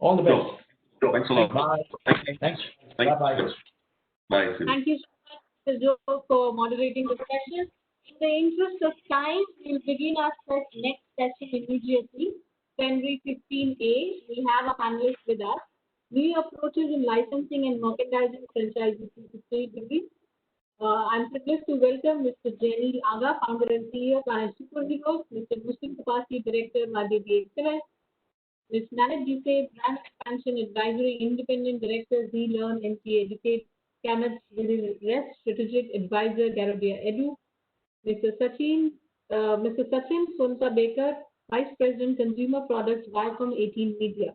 All the best. Sure. Thanks a lot. Bye. Thanks. Bye-bye. Bye. Thank you so much, Mr. Joe, for moderating the session. In the interest of time, we'll begin our next session immediately. Plenary 15A, we have a panelist with us. New approaches in licensing and merchandising franchises to sustainability. I'm privileged to welcome Mr. Jaineel, founder and CEO, Kamats Superheroes, Mr. Kapasi, Director, MyBaby XLS, Ms. Nannette, Brand Expansion Advisory, Independent Director, Learn, NT Educate, Kamats Rest, Strategic Advisor, Garodia Edu, Mr. Sachin Puntambekar, Vice President, Consumer Products, Viacom 18 Media.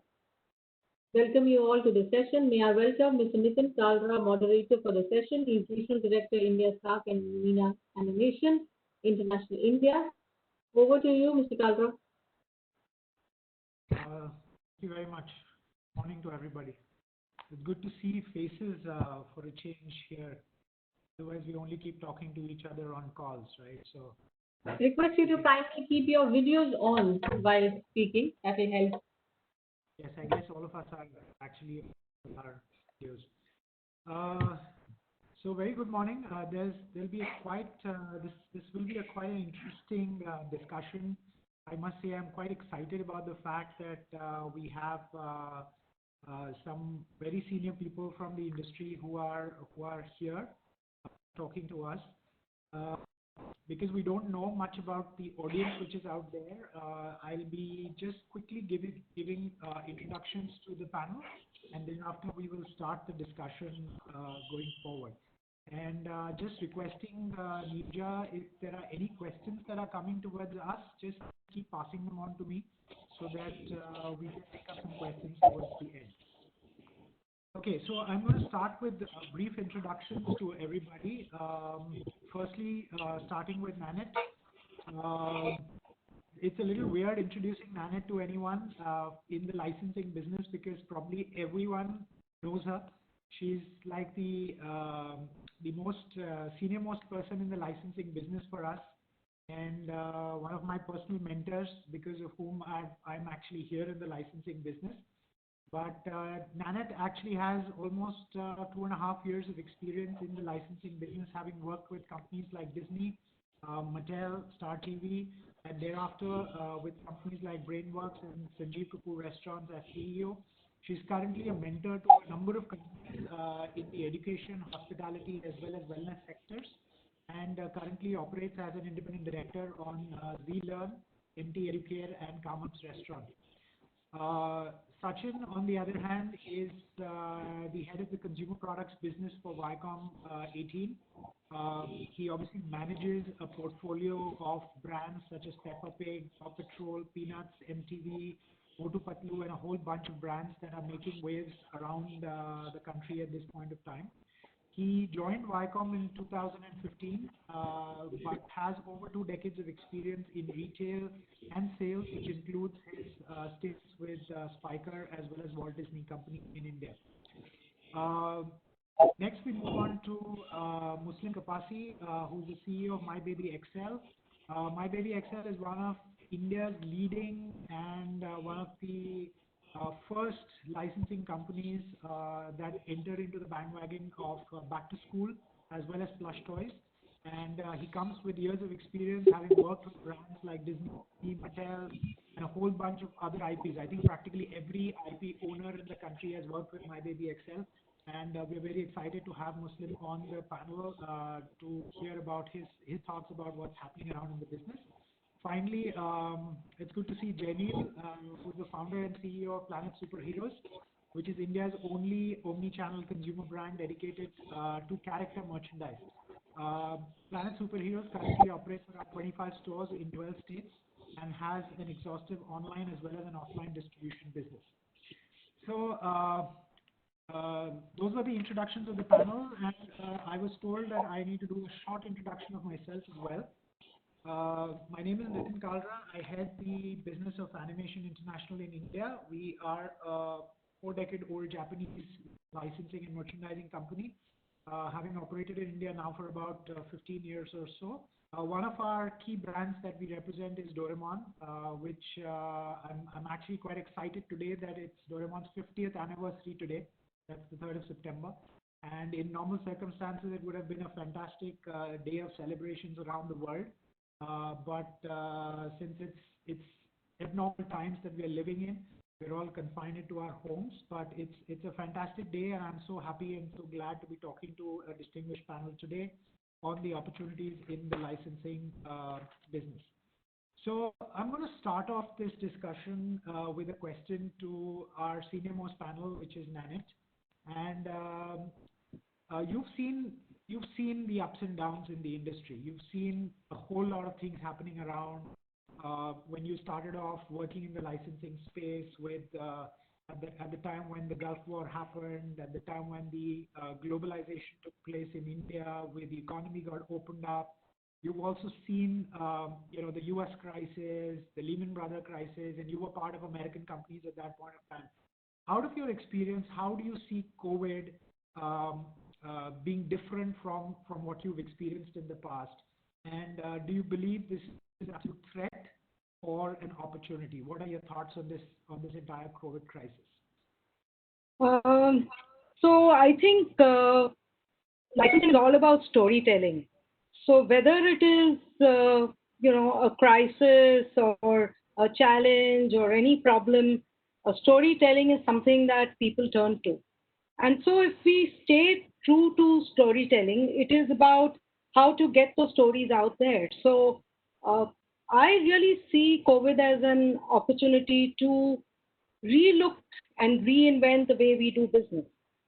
Welcome you all to the session. May I welcome Mr. Nitin, Kalra, moderator for the session. He is Regional Director, India SAARC and MENA Animation, International India. Over to you, Mr. Kalra. Thank you very much. Morning to everybody. It's good to see faces for a change here. Otherwise, we only keep talking to each other on calls, right? So, request you to kindly keep your videos on while speaking. That will help. Yes, I guess all of us are actually on our videos. So very good morning. There'll be a quite this will be a quite an interesting discussion. I must say I'm quite excited about the fact that we have some very senior people from the industry who are here talking to us. Because we don't know much about the audience which is out there, I'll be just quickly giving introductions to the panel, and then after we will start the discussion going forward. And just requesting Nija, if there are any questions that are coming towards us, just keep passing them on to me so that we can pick up some questions towards the end. Okay, so I'm going to start with brief introductions to everybody. Firstly, starting with Nannette. It's a little weird introducing Nannette to anyone in the licensing business because probably everyone knows her. She's like the most senior most person in the licensing business for us, and one of my personal mentors because of whom I'm actually here in the licensing business. But Nannette actually has almost 2.5 years of experience in the licensing business, having worked with companies like Disney, Mattel, Star TV, and thereafter with companies like Brainworks and Sanjeev Kapoor Restaurants as CEO. She's currently a mentor to a number of companies in the education, hospitality, as well as wellness sectors, and currently operates as an independent director on Learn, NT Educare, and Kamats Restaurant. Sachin, on the other hand, is the head of the consumer products business for Viacom 18. He obviously manages a portfolio of brands such as Peppa Pig, Paw Patrol, Peanuts, MTV, Motu Patlu, and a whole bunch of brands that are making waves around the country at this point of time. He joined Viacom in 2015, but has over 2 decades of experience in retail and sales, which includes his stints with Spiker as well as Walt Disney Company in India. Next, we move on to Muslim Kapasi, who's the CEO of MyBaby XL. MyBaby XL is one of India's leading and one of the first licensing companies that enter into the bandwagon of back to school as well as plush toys. And he comes with years of experience having worked with brands like Disney, Mattel, and a whole bunch of other IPs. I think practically every IP owner in the country has worked with MyBaby XL. And we're very excited to have Muslim on the panel to hear about his thoughts about what's happening around in the business. Finally, it's good to see Jaineel, who's the founder and CEO of Planet Superheroes, which is India's only omni-channel consumer brand dedicated to character merchandise. Planet Superheroes currently operates around 25 stores in 12 states and has an exhaustive online as well as an offline distribution business. So those were the introductions of the panel, and I was told that I need to do a short introduction of myself as well. My name is Nitin Kalra. I head the business of Animation International in India. We are a 4-decade-old Japanese licensing and merchandising company, having operated in India now for about 15 years or so. one of our key brands that we represent is Doraemon, which I'm actually quite excited today that it's Doraemon's 50th anniversary today. That's the 3rd of September. And in normal circumstances, it would have been a fantastic day of celebrations around the world. But since it's abnormal times that we are living in, we're all confined into our homes. But it's a fantastic day, and I'm so happy and so glad to be talking to a distinguished panel today on the opportunities in the licensing business. So I'm going to start off this discussion with a question to our senior most panel, which is Nannette. And you've seen the ups and downs in the industry. You've seen a whole lot of things happening around when you started off working in the licensing space with at the time when the Gulf War happened, at the time when the globalization took place in India, where the economy got opened up. You've also seen, the U.S. crisis, the Lehman Brothers crisis, and you were part of American companies at that point of time. Out of your experience, how do you see COVID being different from what you've experienced in the past? And do you believe this is a threat or an opportunity? What are your thoughts on this entire COVID crisis? So I think licensing is all about storytelling. So whether it is a crisis or a challenge or any problem, storytelling is something that people turn to. And so if we stay true to storytelling, it is about how to get those stories out there. So I really see COVID as an opportunity to relook and reinvent the way we do business.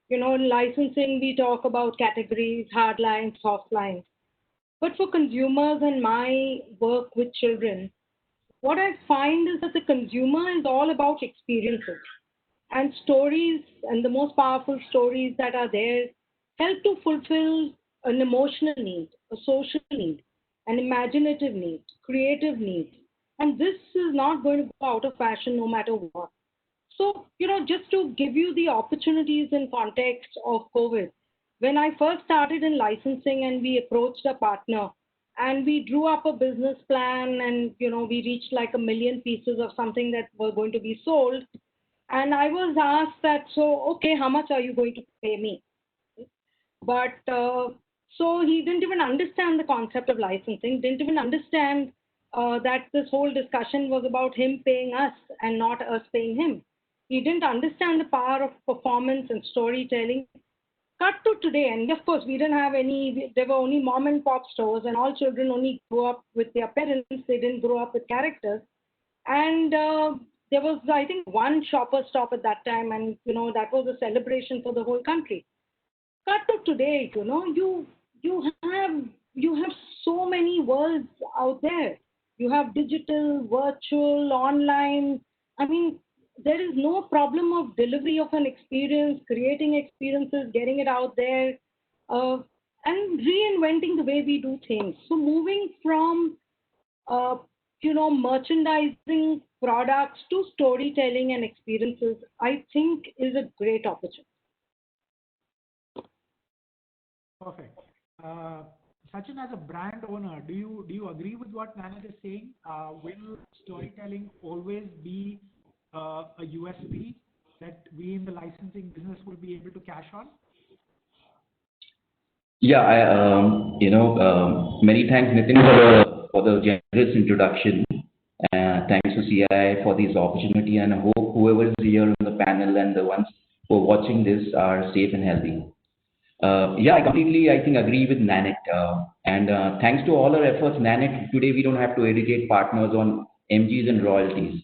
In licensing, we talk about categories, hard lines, soft lines. But for consumers and my work with children, what I find is that the consumer is all about experiences. And stories, and the most powerful stories that are there, help to fulfill an emotional need, a social need, an imaginative need, creative need. And this is not going to go out of fashion no matter what. So, just to give you the opportunities in context of COVID, when I first started in licensing and we approached a partner and we drew up a business plan and, we reached like 1 million pieces of something that were going to be sold. And I was asked that, so, okay, how much are you going to pay me? But so he didn't even understand the concept of licensing, didn't even understand that this whole discussion was about him paying us and not us paying him. He didn't understand the power of performance and storytelling. Cut to today, and of course, we didn't have any, there were only mom and pop stores, and all children only grew up with their parents, they didn't grow up with characters. And there was, I think, one shopper stop at that time, and that was a celebration for the whole country. Cut to today, you have so many worlds out there. You have digital, virtual, online. I mean, there is no problem of delivery of an experience, creating experiences, getting it out there, and reinventing the way we do things. So moving from merchandising products to storytelling and experiences, I think is a great opportunity. Perfect. Sachin, as a brand owner, do you agree with what Nannette is saying? Will storytelling always be a USP that we in the licensing business will be able to cash on? Yeah, many thanks, Nitin, for the generous introduction. Thanks to CII for this opportunity, and I hope whoever is here on the panel and the ones who are watching this are safe and healthy. I completely, agree with Nannette. And thanks to all our efforts, Nannette, today we don't have to educate partners on MGs and royalties.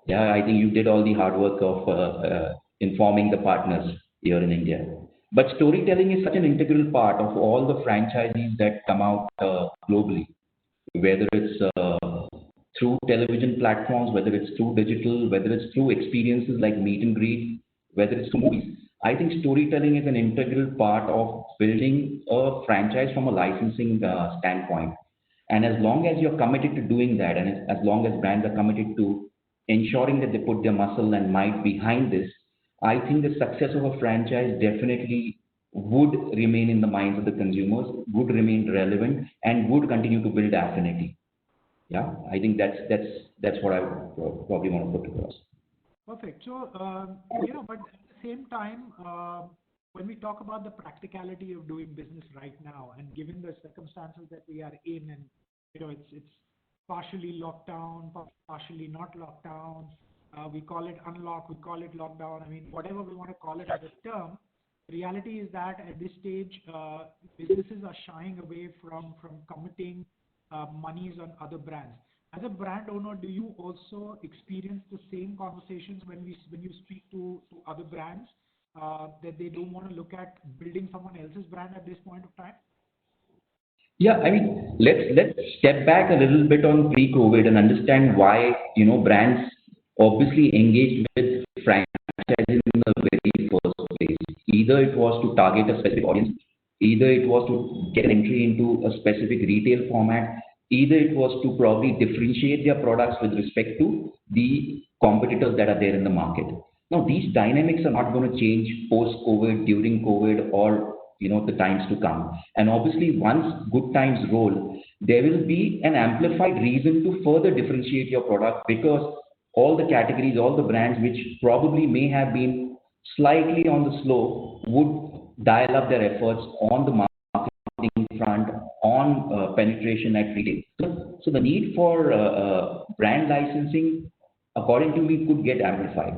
Yeah, I think you did all the hard work of informing the partners here in India. But storytelling is such an integral part of all the franchisees that come out globally, whether it's through television platforms, whether it's through digital, whether it's through experiences like meet and greet, whether it's through movies. I think storytelling is an integral part of building a franchise from a licensing standpoint. And as long as you're committed to doing that, and as long as brands are committed to ensuring that they put their muscle and might behind this, I think the success of a franchise definitely would remain in the minds of the consumers, would remain relevant, and would continue to build affinity. Yeah, I think that's what I would probably want to put across. Perfect. So, but at the same time, when we talk about the practicality of doing business right now, and given the circumstances that we are in, and it's partially locked down, partially not locked down. We call it unlock, we call it lockdown. I mean, whatever we want to call it as a term. The reality is that at this stage, businesses are shying away from committing monies on other brands. As a brand owner, do you also experience the same conversations when you speak to other brands that they don't want to look at building someone else's brand at this point of time? Yeah, I mean, let's step back a little bit on pre-COVID and understand why brands obviously engaged with franchising in the very first place. Either it was to target a specific audience, either it was to get entry into a specific retail format, either it was to probably differentiate their products with respect to the competitors that are there in the market. Now, these dynamics are not going to change post-COVID, during COVID, or the times to come. And obviously, once good times roll, there will be an amplified reason to further differentiate your product, because all the categories, all the brands which probably may have been slightly on the slow would dial up their efforts on the marketing front, on penetration at retail. So the need for brand licensing, according to me, could get amplified.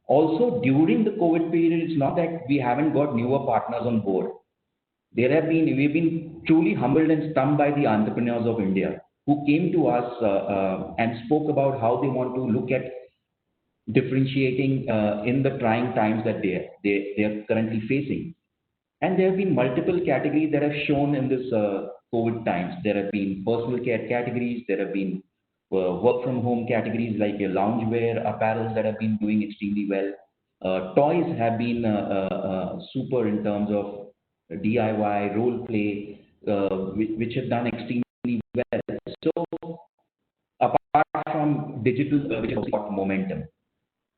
Also, during the COVID period, it's not that we haven't got newer partners on board. We've been truly humbled and stunned by the entrepreneurs of India who came to us and spoke about how they want to look at differentiating in the trying times that they are currently facing. And there have been multiple categories that have shown in this COVID times. There have been personal care categories, there have been work from home categories like loungewear, apparels that have been doing extremely well. Toys have been super in terms of DIY, role play, which have done extremely well. So apart from digital, which has got momentum.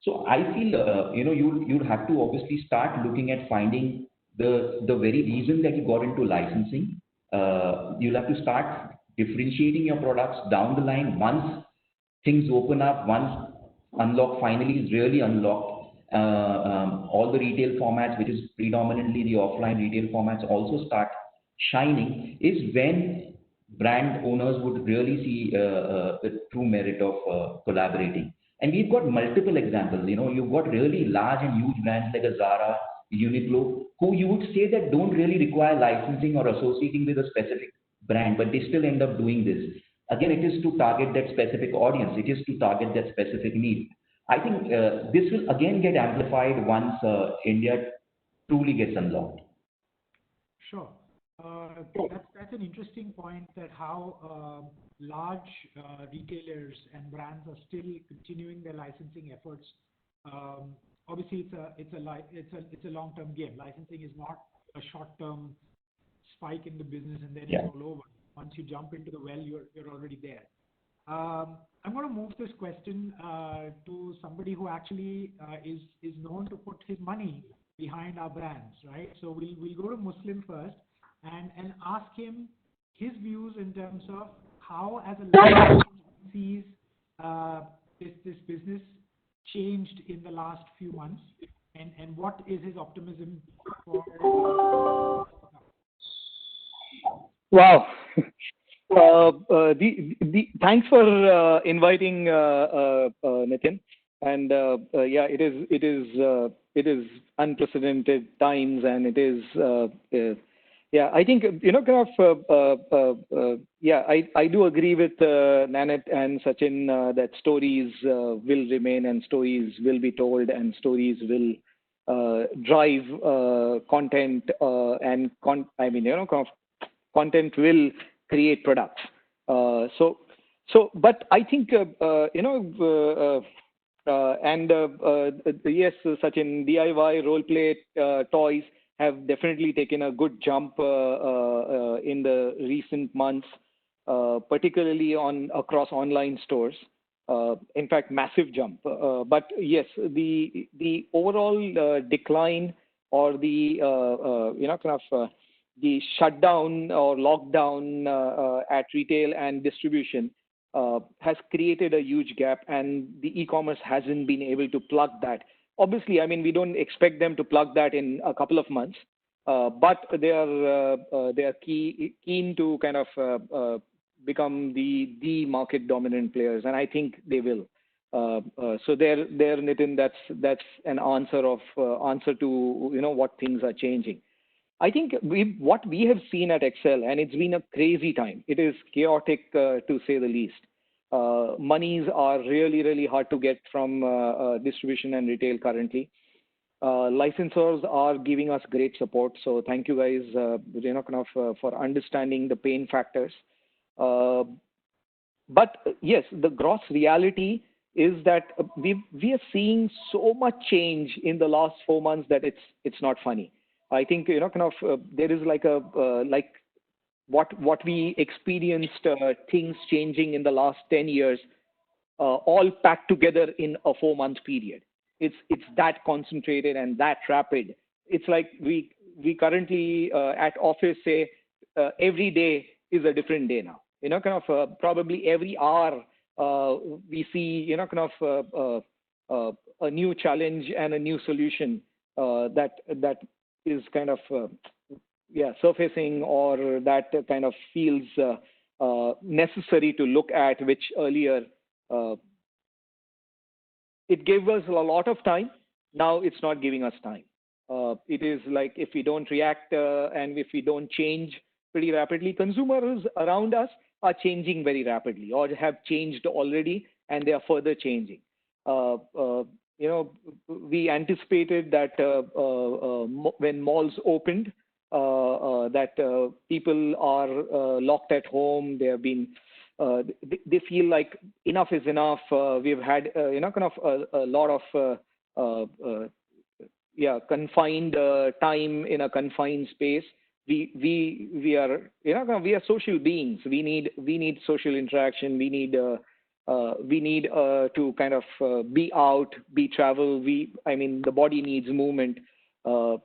So I feel you'd have to obviously start looking at finding the very reason that you got into licensing. You'll have to start differentiating your products down the line once things open up, once unlock finally is really unlocked. All the retail formats, which is predominantly the offline retail formats, also start shining, is when brand owners would really see the true merit of collaborating. And we've got multiple examples. You've got really large and huge brands like a Zara, Uniqlo, who you would say that don't really require licensing or associating with a specific brand, but they still end up doing this. Again, it is to target that specific audience. It is to target that specific need. I think this will again get amplified once India truly gets unlocked. Sure. That's an interesting point, that how large retailers and brands are still continuing their licensing efforts. Obviously, it's a long-term game. Licensing is not a short-term spike in the business and then it's all over. Once you jump into the well, you're already there. I'm going to move this question to somebody who actually is known to put his money behind our brands, right? So we'll go to Muslim first and ask him his views in terms of how, as a licensee, sees this business changed in the last few months, and what is his optimism for? Wow. Thanks for inviting Nitin. And yeah, it is unprecedented times, and it is yeah. I think yeah. I do agree with Nannette and Sachin that stories will remain, and stories will be told, and stories will drive content and content will create products. But I think yes, Sachin, DIY, role play, toys have definitely taken a good jump in the recent months, particularly across online stores. In fact, massive jump. But yes, the overall decline or the the shutdown or lockdown at retail and distribution has created a huge gap, and the e-commerce hasn't been able to plug that. Obviously, I mean, we don't expect them to plug that in a couple of months, but they are keen to kind of become the market dominant players, and I think they will. So there, Nitin, that's an answer to what things are changing. I think what we have seen at Excel, and it's been a crazy time. It is chaotic to say the least. Monies are really, really hard to get from distribution and retail currently. Licensors are giving us great support, so thank you guys, for understanding the pain factors. But yes, the gross reality is that we are seeing so much change in the last 4 months that it's not funny. I think there is like what we experienced, things changing in the last 10 years, all packed together in a 4-month period. It's that concentrated and that rapid. It's like we currently at office say every day is a different day now. Probably every hour we see a new challenge and a new solution that is kind of surfacing, or that kind of feels necessary to look at, which earlier it gave us a lot of time. Now it's not giving us time. It is like if we don't react and if we don't change pretty rapidly, consumers around us are changing very rapidly, or have changed already, and they are further changing. We anticipated that when malls opened, that people are locked at home. They have been, they feel like enough is enough. We've had, a lot of, confined time in a confined space. We are social beings. We need social interaction. We need to kind of be out, be travel. The body needs movement, but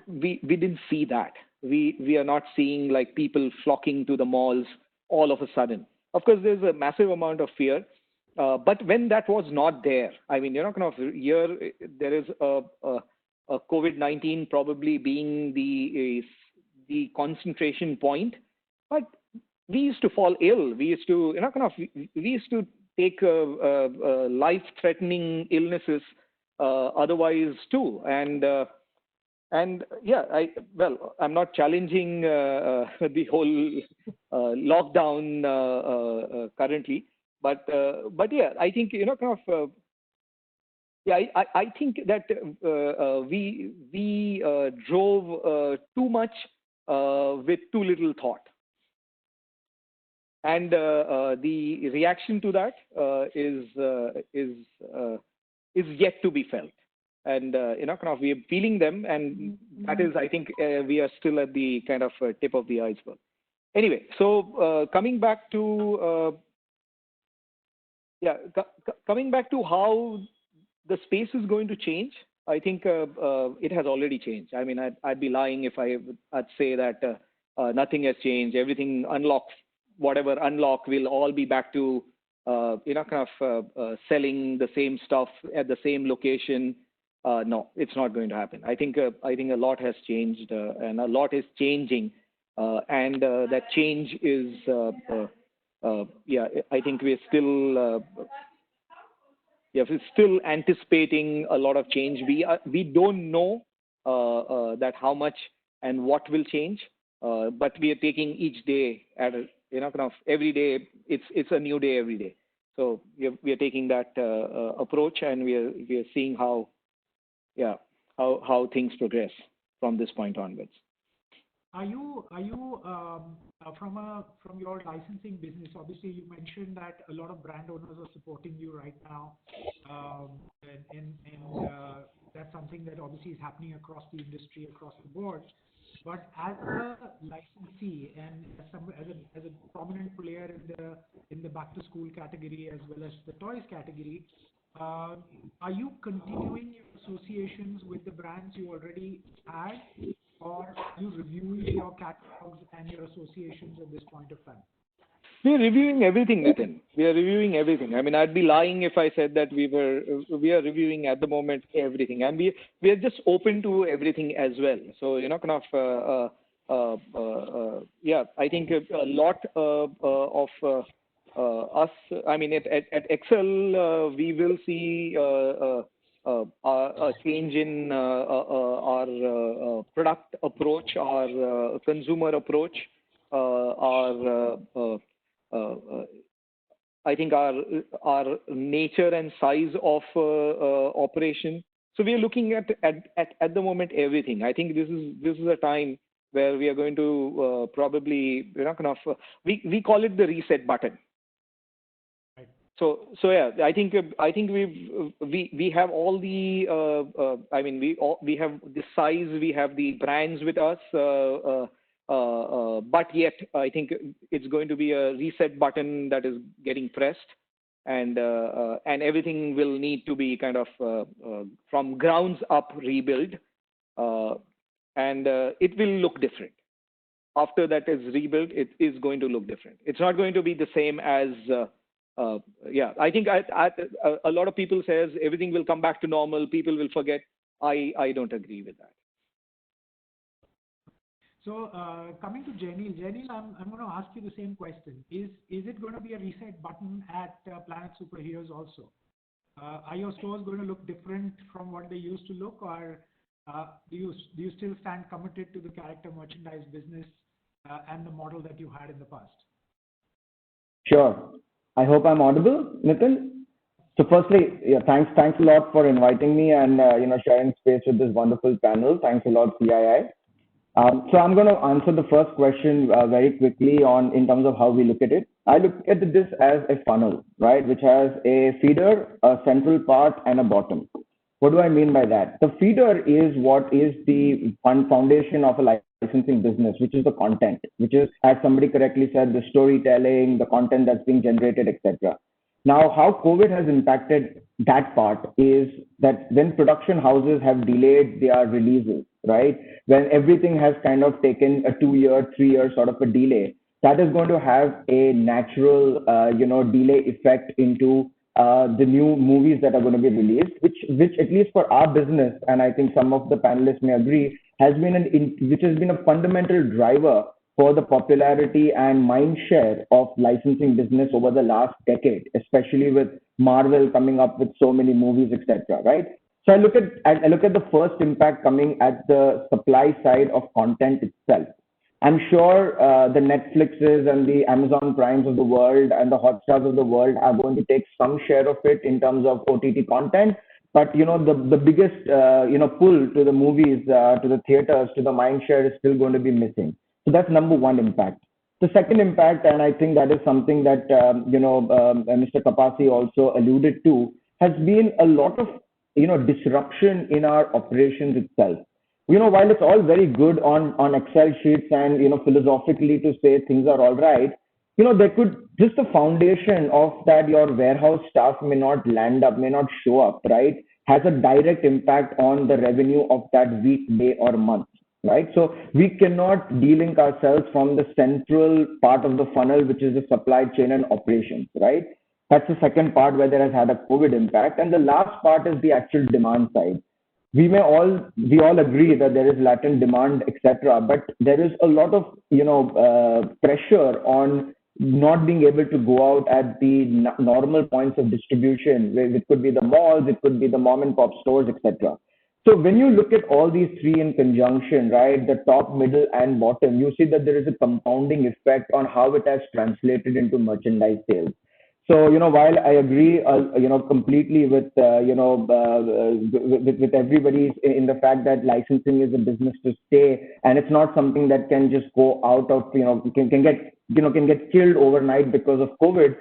we didn't see that. We are not seeing like people flocking to the malls all of a sudden. Of course, there's a massive amount of fear, but when that was not there, here there is a COVID-19 probably being the concentration point, but we used to fall ill. We used to, we used to take life-threatening illnesses otherwise too. And yeah, I'm not challenging the whole lockdown currently, but yeah, I think I think that we drove too much with too little thought. And the reaction to that is yet to be felt, and we are feeling them, and that is, I think, we are still at the kind of tip of the iceberg. Anyway, so coming back to coming back to how the space is going to change, I think it has already changed. I mean, I'd be lying if I'd say that nothing has changed. Everything unlocks. Whatever unlock will all be back to selling the same stuff at the same location. No, it's not going to happen. I think a lot has changed, and a lot is changing, and that change is I think we're still anticipating a lot of change. We don't know that how much and what will change, but we are taking each day at a every day. It's a new day every day. So we are taking that approach, and we are seeing how things progress from this point onwards. Are you from your licensing business? Obviously, you mentioned that a lot of brand owners are supporting you right now, and that's something that obviously is happening across the industry, across the board. But as a licensee and as a prominent player in the back to school category as well as the toys category, are you continuing your associations with the brands you already had, or are you reviewing your catalogs and your associations at this point of time? We are reviewing everything, Nitin. We are reviewing everything. I mean, I'd be lying if I said that we are reviewing at the moment everything, and we are just open to everything as well. So yeah, I think a lot of us. I mean, at Excel, we will see a change in our product approach, our consumer approach, I think our nature and size of operation. So we are looking at the moment everything. I think this is a time where we are going to probably we call it the reset button. Right. So yeah, I think we have all the I mean we have the size, we have the brands with us. But yet, I think it's going to be a reset button that is getting pressed, and everything will need to be kind of from grounds up rebuilt, and it will look different. After that is rebuilt, it is going to look different. It's not going to be the same as yeah. I think a lot of people says everything will come back to normal. People will forget. I don't agree with that. So coming to Jaineel, I'm going to ask you the same question. Is it going to be a reset button at Planet Superheroes also? Are your stores going to look different from what they used to look, or do you still stand committed to the character merchandise business and the model that you had in the past? Sure. I hope I'm audible, Nitin. So firstly, yeah, thanks a lot for inviting me and sharing space with this wonderful panel. Thanks a lot, CII. So I'm going to answer the first question very quickly in terms of how we look at it. I look at this as a funnel, right, which has a feeder, a central part, and a bottom. What do I mean by that? The feeder is what is the foundation of a licensing business, which is the content, which is, as somebody correctly said, the storytelling, the content that's being generated, etc. Now, how COVID has impacted that part is that when production houses have delayed their releases, right, when everything has kind of taken a 2-year, 3-year sort of a delay, that is going to have a natural, delay effect into the new movies that are going to be released, which at least for our business, and I think some of the panelists may agree, has been a fundamental driver for the popularity and mind share of licensing business over the last decade, especially with Marvel coming up with so many movies, etc. Right? So I look at the first impact coming at the supply side of content itself. I'm sure the Netflixes and the Amazon Primes of the world and the Hotstars of the world are going to take some share of it in terms of OTT content. But the biggest pull to the movies, to the theaters, to the mind share is still going to be missing. So that's number one impact. The second impact, and I think that is something that Mr. Kapasi also alluded to, has been a lot of disruption in our operations itself. While it's all very good on Excel sheets and philosophically to say things are all right, there could just the foundation of that your warehouse staff may not land up, may not show up, right, has a direct impact on the revenue of that week, day, or month. Right, so we cannot de-link ourselves from the central part of the funnel, which is the supply chain and operations. Right, that's the second part where there has had a COVID impact, and the last part is the actual demand side. We all agree that there is latent demand, etc., but there is a lot of pressure on not being able to go out at the normal points of distribution, where it could be the malls, it could be the mom and pop stores, etc. So when you look at all these three in conjunction, right, the top, middle, and bottom, you see that there is a compounding effect on how it has translated into merchandise sales. So, while I agree, completely with everybody in the fact that licensing is a business to stay, and it's not something that can just go out of, can get killed overnight because of COVID.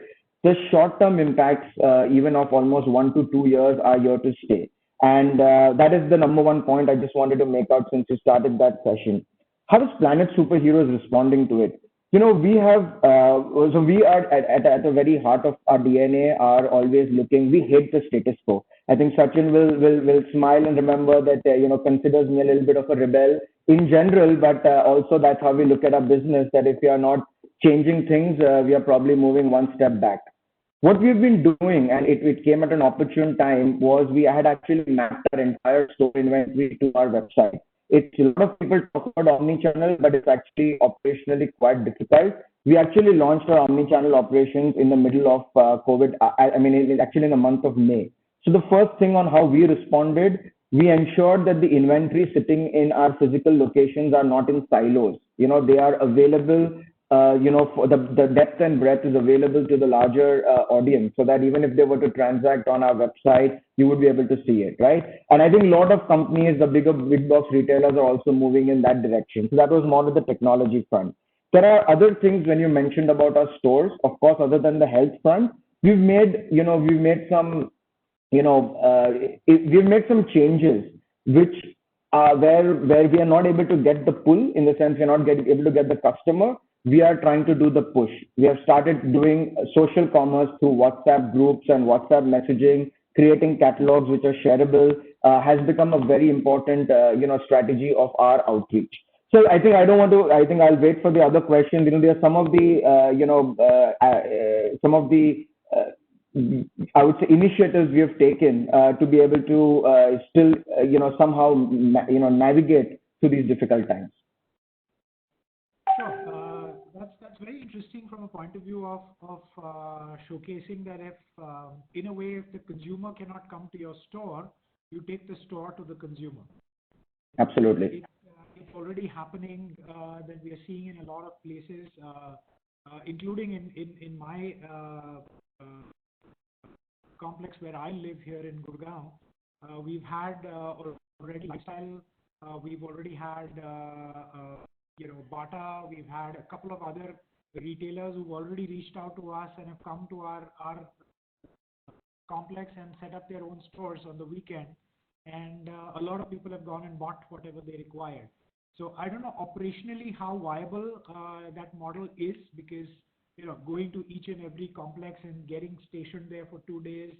The short-term impacts, even of almost 1 to 2 years, are here to stay. And that is the number one point I just wanted to make out since you started that session. How is Planet Superheroes responding to it? We have, so we are at the very heart of our DNA are always looking, we hate the status quo. I think Sachin will smile and remember that, considers me a little bit of a rebel in general, but also that's how we look at our business, that if we are not changing things, we are probably moving one step back. What we've been doing, and it came at an opportune time, was we had actually mapped our entire store inventory to our website. It's a lot of people talk about omni-channel, but it's actually operationally quite difficult. We actually launched our omni-channel operations in the middle of COVID. Actually in the month of May. So the first thing on how we responded, we ensured that the inventory sitting in our physical locations are not in silos. They are available. For the depth and breadth is available to the larger audience, so that even if they were to transact on our website, you would be able to see it, right? And I think a lot of companies, the big box retailers, are also moving in that direction. So that was more of the technology front. There are other things when you mentioned about our stores. Of course, other than the health front, we've made some we've made some changes which where we are not able to get the pull, in the sense we're not able to get the customer. We are trying to do the push. We have started doing social commerce through WhatsApp groups and WhatsApp messaging, creating catalogs which are shareable, has become a very important strategy of our outreach. So I think I'll wait for the other questions. There are some of the I would say initiatives we have taken to be able to still somehow navigate through these difficult times. Sure. That's very interesting from a point of view of showcasing that if in a way, if the consumer cannot come to your store, you take the store to the consumer. Absolutely. It's already happening that we are seeing in a lot of places, including in my complex where I live here in Gurgaon. We've had already lifestyle. We've already had Bata. We've had a couple of other retailers who've already reached out to us and have come to our complex and set up their own stores on the weekend. And a lot of people have gone and bought whatever they required. So I don't know operationally how viable that model is, because going to each and every complex and getting stationed there for 2 days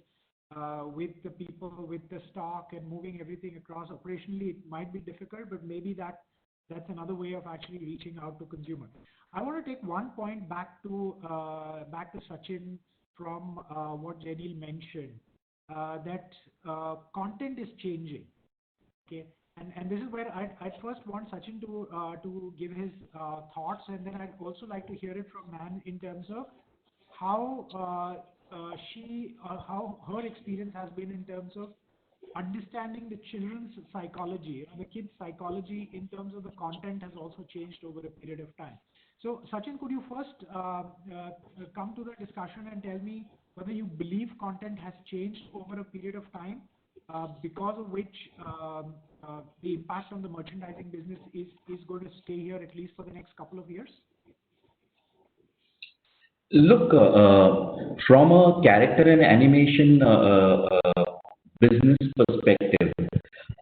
with the people, with the stock, and moving everything across. Operationally, it might be difficult, but maybe that's another way of actually reaching out to consumers. I want to take one point back to Sachin from what Jaineel mentioned, that content is changing. Okay. And this is where I first want Sachin to give his thoughts, and then I'd also like to hear it from Nan in terms of how how her experience has been in terms of understanding the children's psychology, the kids' psychology in terms of the content has also changed over a period of time. So Sachin, could you first come to the discussion and tell me whether you believe content has changed over a period of time, because of which the impact on the merchandising business is going to stay here at least for the next couple of years? Look, from a character and animation business perspective,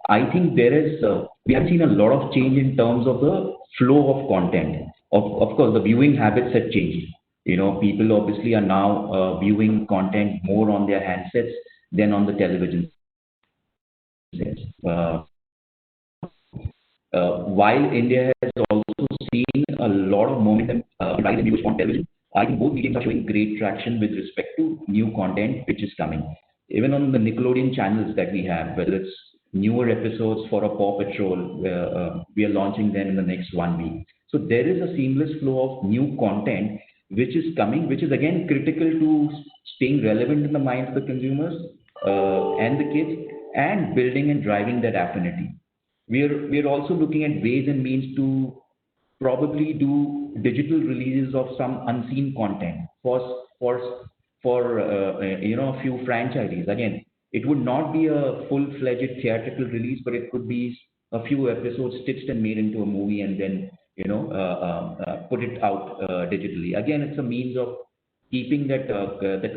I think we have seen a lot of change in terms of the flow of content. Of course, the viewing habits have changed. People obviously are now viewing content more on their handsets than on the television sets. While India has also seen a lot of momentum rise in views on television, I think both mediums are showing great traction with respect to new content which is coming. Even on the Nickelodeon channels that we have, whether it's newer episodes for a Paw Patrol, we are launching them in the next 1 week. So there is a seamless flow of new content which is coming, which is again critical to staying relevant in the minds of the consumers and the kids, and building and driving that affinity. We are also looking at ways and means to probably do digital releases of some unseen content for a few franchises. Again, it would not be a full-fledged theatrical release, but it could be a few episodes stitched and made into a movie and then put it out digitally. Again, it's a means of keeping that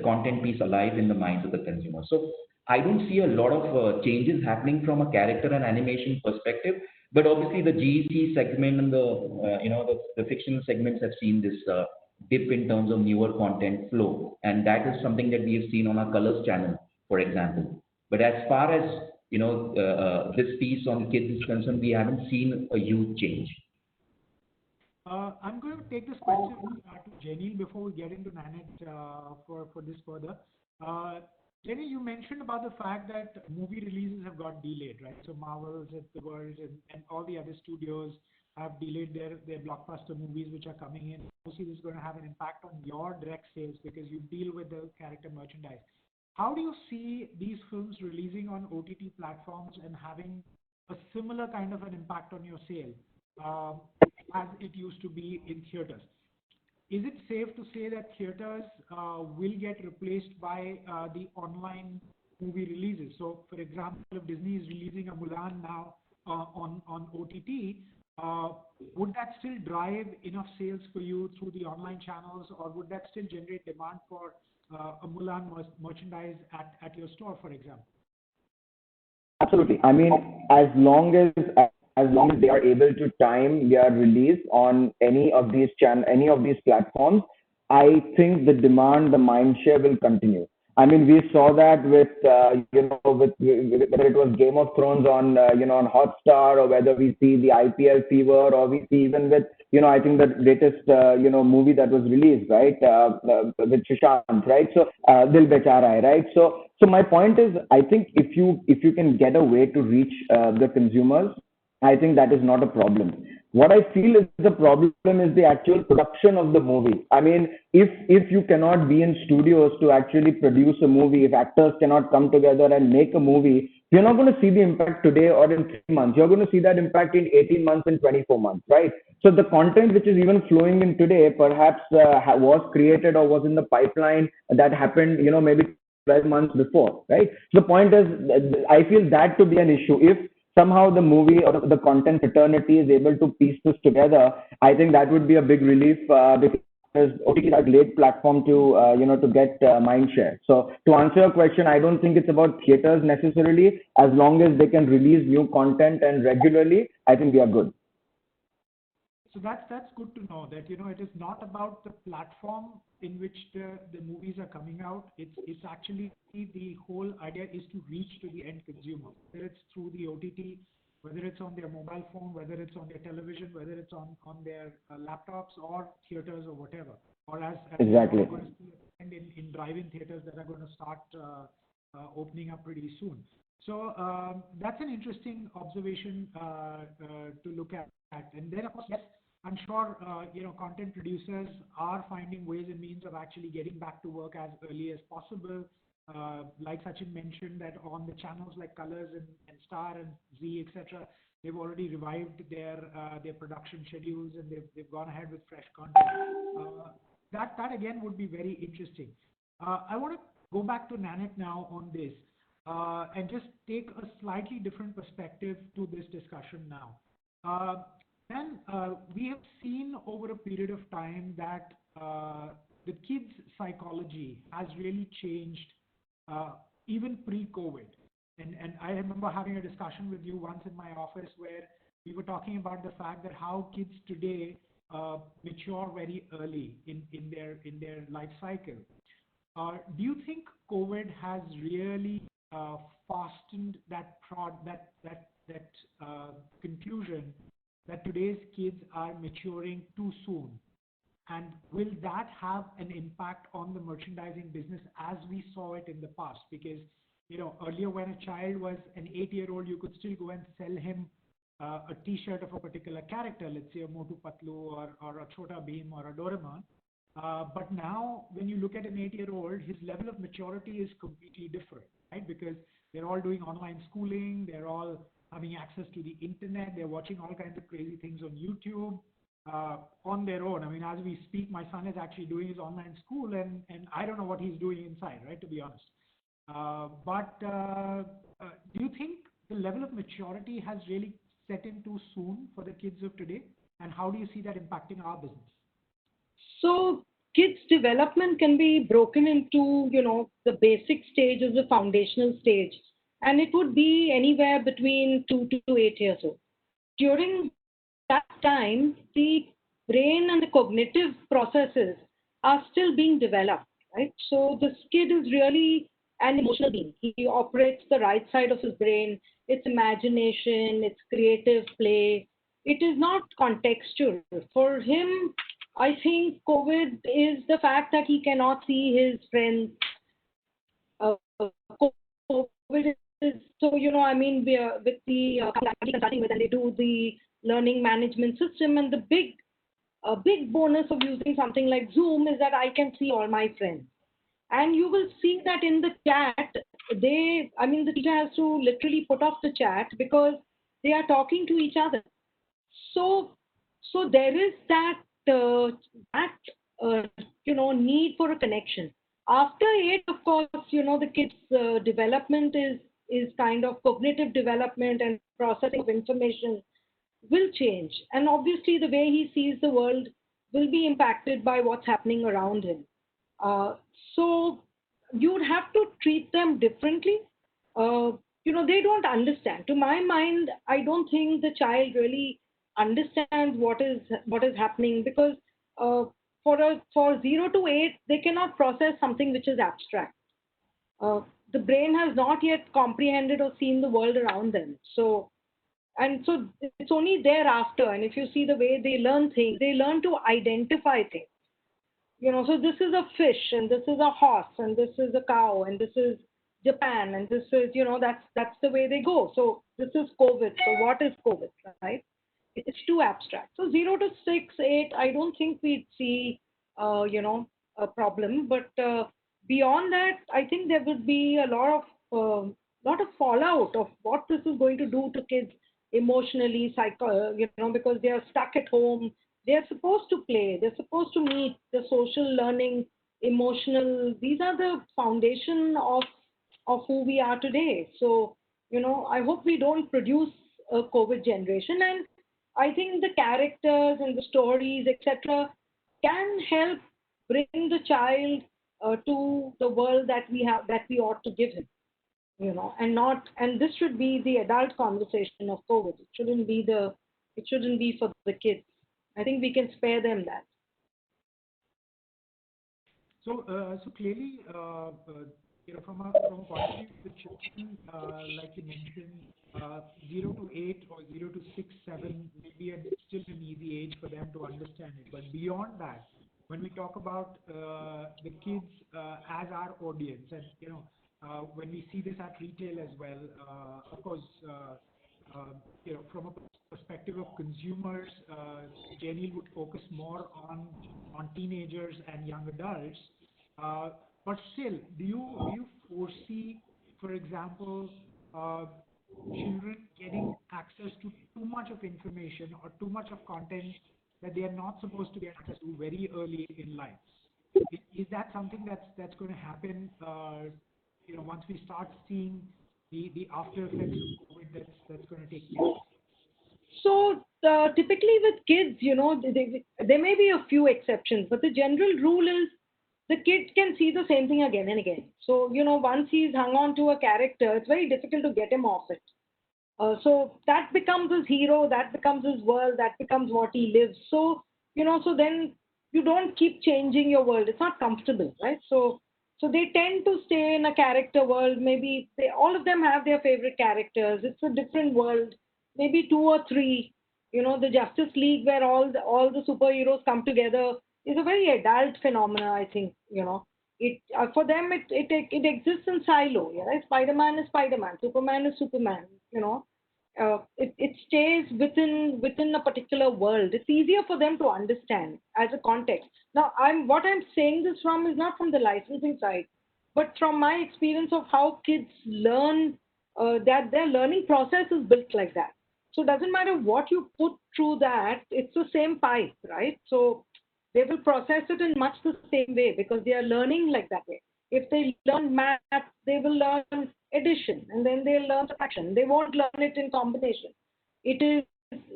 content piece alive in the minds of the consumer. So I don't see a lot of changes happening from a character and animation perspective, But obviously, the GEC segment and the fictional segments have seen this dip in terms of newer content flow, and that is something that we have seen on our Colors channel, for example. But as far as this piece on kids is concerned, we haven't seen a huge change. I'm going to take this question to Jaineel before we get into Nannette for this further. Jaineel, you mentioned about the fact that movie releases have got delayed, right? So Marvel's, The Verge, and all the other studios have delayed their blockbuster movies which are coming in. Obviously, this is going to have an impact on your direct sales because you deal with the character merchandise. How do you see these films releasing on OTT platforms and having a similar kind of an impact on your sale as it used to be in theaters? Is it safe to say that theaters will get replaced by the online movie releases? So, for example, if Disney is releasing a Mulan now on OTT, would that still drive enough sales for you through the online channels, or would that still generate demand for a Mulan merchandise at your store, for example? Absolutely. I mean, as long as they are able to time their release on any of these platforms, I think the demand, the mindshare will continue. I mean, we saw that with with whether it was Game of Thrones on on Hotstar, or whether we see the IPL fever, or we see even with I think the latest movie that was released, right, with Shishant, right? So Dil Bechara Hai, right? So my point is, I think if you can get a way to reach the consumers, I think that is not a problem. What I feel is the problem is the actual production of the movie. I mean, if you cannot be in studios to actually produce a movie, if actors cannot come together and make a movie, you're not going to see the impact today or in 3 months. You're going to see that impact in 18 months and 24 months, right? So the content which is even flowing in today perhaps was created or was in the pipeline that happened, maybe 12 months before, right? So the point is, I feel that to be an issue. If somehow the movie or the content fraternity is able to piece this together, I think that would be a big relief because OTT is a great platform to get mind share. So to answer your question, I don't think it's about theaters necessarily. As long as they can release new content and regularly, I think we are good. So that's good to know that it is not about the platform in which the movies are coming out. It's actually the whole idea is to reach to the end consumer, whether it's through the OTT, whether it's on their mobile phone, whether it's on their television, whether it's on their laptops or theaters or whatever. Or as exactly we're going to see a trend in drive-in theaters that are going to start opening up pretty soon. So that's an interesting observation to look at. And then, of course, yes, I'm sure content producers are finding ways and means of actually getting back to work as early as possible. Like Sachin mentioned, that on the channels like Colors and Star and Z, etc., they've already revived their production schedules and they've gone ahead with fresh content. That again would be very interesting. I want to go back to Nannette now on this and just take a slightly different perspective to this discussion now. And we have seen over a period of time that the kids' psychology has really changed even pre-COVID. And I remember having a discussion with you once in my office where we were talking about the fact that how kids today mature very early in their life cycle. Do you think COVID has really fastened that conclusion that today's kids are maturing too soon? And will that have an impact on the merchandising business as we saw it in the past? Because, earlier when a child was an 8-year-old, you could still go and sell him a t-shirt of a particular character, let's say a Motu Patlu or a Chota Bheem or a Doraemon. But now when you look at an 8-year-old, his level of maturity is completely different, right? Because they're all doing online schooling, they're all having access to the internet, they're watching all kinds of crazy things on YouTube on their own. I mean, as we speak, my son is actually doing his online school and I don't know what he's doing inside, right, to be honest. But do you think the level of maturity has really set in too soon for the kids of today? And how do you see that impacting our business? So kids' development can be broken into, the basic stage is the foundational stage. And it would be anywhere between 2 to 8 years old. during that time, the brain and the cognitive processes are still being developed, right? So this kid is really an emotional being. He operates the right side of his brain. It's imagination, it's creative play. It is not contextual. For him, I think COVID is the fact that he cannot see his friends. COVID is, so, I mean, we are with the consulting with, and they do the learning management system, and the big bonus of using something like Zoom is that I can see all my friends. And you will see that in the chat, the teacher has to literally put off the chat because they are talking to each other. So there is that need for a connection. After 8, of course, the kids' development is kind of cognitive development and processing of information will change. And obviously, the way he sees the world will be impacted by what's happening around him. So you'd have to treat them differently. They don't understand. To my mind, I don't think the child really understands what is happening, because for 0 to 8, they cannot process something which is abstract. The brain has not yet comprehended or seen the world around them. So it's only thereafter. And if you see the way they learn things, they learn to identify things. So this is a fish, and this is a horse, and this is a cow, and this is Japan, and this is, that's the way they go. So this is COVID. So what is COVID, right? It's too abstract. So 0 to 6, 8, I don't think we'd see, a problem. But beyond that, I think there would be a lot of fallout of what this is going to do to kids emotionally, because they are stuck at home. They're supposed to play. They're supposed to meet. The social learning, emotional. These are the foundation of who we are today. So, I hope we don't produce a COVID generation. And I think the characters and the stories, etc., can help bring the child to the world that we ought to give him. And this should be the adult conversation of COVID. It shouldn't be for the kids. I think we can spare them that. So clearly, from a point of view of the children, like you mentioned, 0 to 8 or 0 to 6, 7 may be still an easy age for them to understand it. But beyond that, when we talk about the kids as our audience, and when we see this at retail as well, of course, from a perspective of consumers, Jaineel would focus more on teenagers and young adults. But still, do you foresee, for example, children getting access to too much of information or too much of content that they are not supposed to get access to very early in life? Is that something that's going to happen? Once we start seeing the after effects of COVID that's going to take place? So typically with kids, there may be a few exceptions, but the general rule is the kid can see the same thing again and again. So, once he's hung on to a character, it's very difficult to get him off it. So that becomes his hero, that becomes his world, that becomes what he lives. So, so then you don't keep changing your world. It's not comfortable, right? So they tend to stay in a character world. Maybe all of them have their favorite characters. It's a different world. Maybe 2 or 3. The Justice League, where all the superheroes come together, is a very adult phenomena. I think it for them it exists in silo. Spider-Man is Spider-Man. Superman is Superman. It stays within a particular world. It's easier for them to understand as a context. Now, what I'm saying this from is not from the licensing side, but from my experience of how kids learn. That their learning process is built like that. So it doesn't matter what you put through that, it's the same pipe, right? So they will process it in much the same way because they are learning like that way. If they learn math, they will learn addition, and then they'll learn subtraction. They won't learn it in combination. It is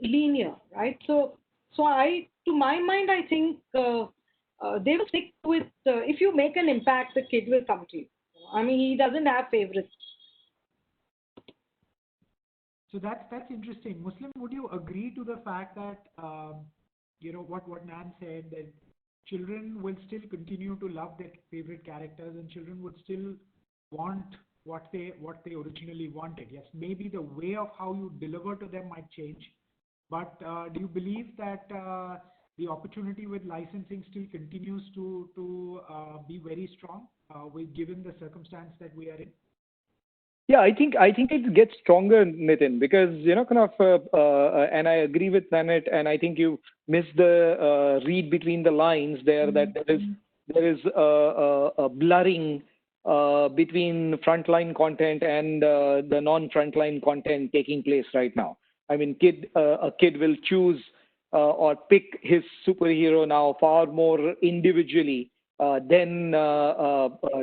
linear, right? So to my mind, I think they will stick with, if you make an impact, the kid will come to you. I mean, he doesn't have favorites. So that's interesting. Muslim, would you agree to the fact that what Nan said, that children will still continue to love their favorite characters and children would still want what they originally wanted? Yes, maybe the way of how you deliver to them might change, but do you believe that the opportunity with licensing still continues to be very strong given the circumstance that we are in? Yeah, I think it gets stronger, Nitin, because and I agree with Nannette, and I think you missed the read between the lines there, that there is a blurring between frontline content and the non-frontline content taking place right now. I mean, a kid will choose or pick his superhero now far more individually then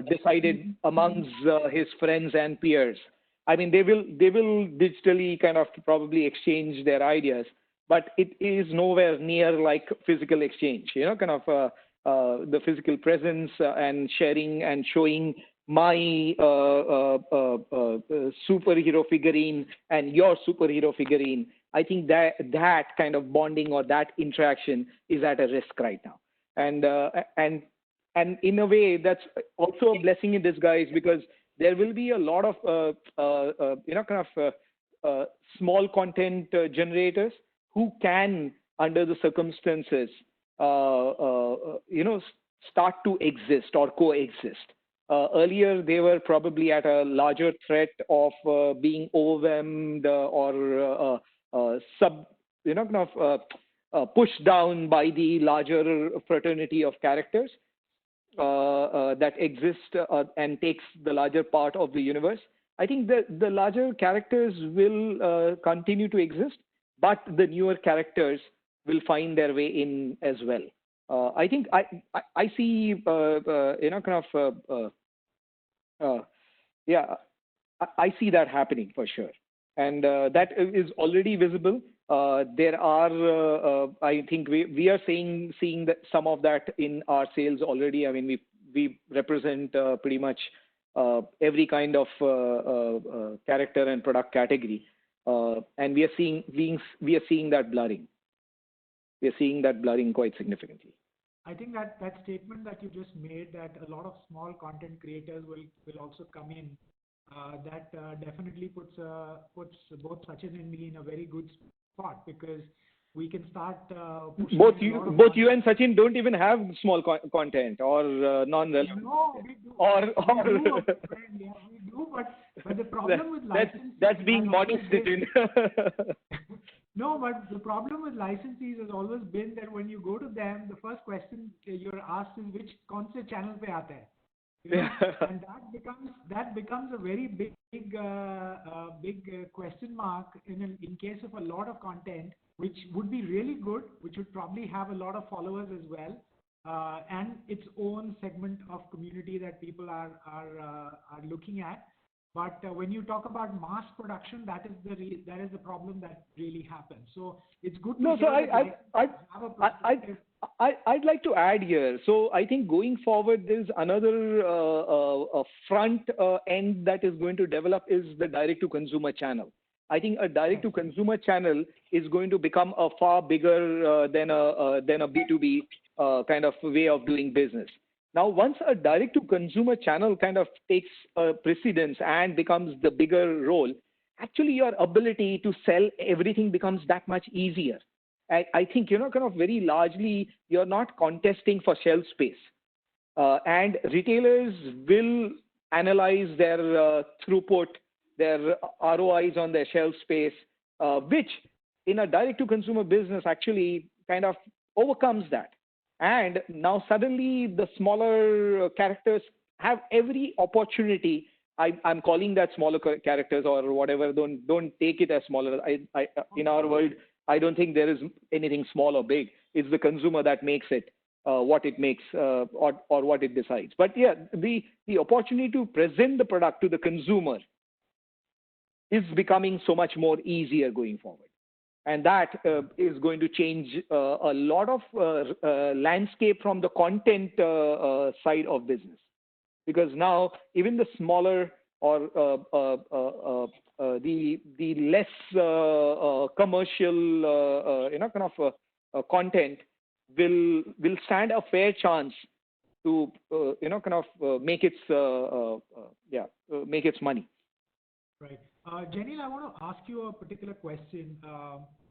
decided amongst his friends and peers. I mean, they will digitally kind of probably exchange their ideas, but it is nowhere near like physical exchange. The physical presence and sharing and showing my superhero figurine and your superhero figurine. I think that kind of bonding or that interaction is at a risk right now, and in a way, that's also a blessing in disguise, because there will be a lot of small content generators who can, under the circumstances, start to exist or coexist. Earlier, they were probably at a larger threat of being overwhelmed or pushed down by the larger fraternity of characters that exist and takes the larger part of the universe. I think the larger characters will continue to exist, but the newer characters will find their way in as well. I think I see I see that happening for sure, and that is already visible. There are, I think we are seeing that some of that in our sales already. I mean, we represent pretty much every kind of character and product category, and we are seeing that blurring. We are seeing that blurring quite significantly. I think that statement that you just made, that a lot of small content creators will also come in, that definitely puts both Sachin and me in a very good spot, because we can start pushing both you and Sachin don't even have small content or non-relevant. No, we do. We do, but the problem with licensing... That's being modest, Nitin. No, but the problem with licensees has always been that when you go to them, the first question you're asked is which kaun se channel pe aata hai? And that becomes a very big question mark in case of a lot of content, which would be really good, which would probably have a lot of followers as well, and its own segment of community that people are looking at. But when you talk about mass production, that is the problem that really happens. So it's good to hear I'd like to add here. So I think going forward, there's another front end that is going to develop is the direct-to-consumer channel. I think a direct-to-consumer channel is going to become a far bigger than a B2B kind of way of doing business. Now, once a direct-to-consumer channel kind of takes precedence and becomes the bigger role, actually your ability to sell everything becomes that much easier. I think, kind of very largely, you're not contesting for shelf space. And retailers will analyze their throughput, their ROIs on their shelf space, which in a direct-to-consumer business actually kind of overcomes that. And now suddenly the smaller characters have every opportunity. I'm calling that smaller characters or whatever. Don't take it as smaller. In our world, I don't think there is anything small or big. It's the consumer that makes it what it makes or what it decides. But yeah, the opportunity to present the product to the consumer is becoming so much more easier going forward. And that is going to change a lot of landscape from the content side of business. Because now even the smaller or the less commercial content will stand a fair chance to make its make its money. Right. Jaineel, I want to ask you a particular question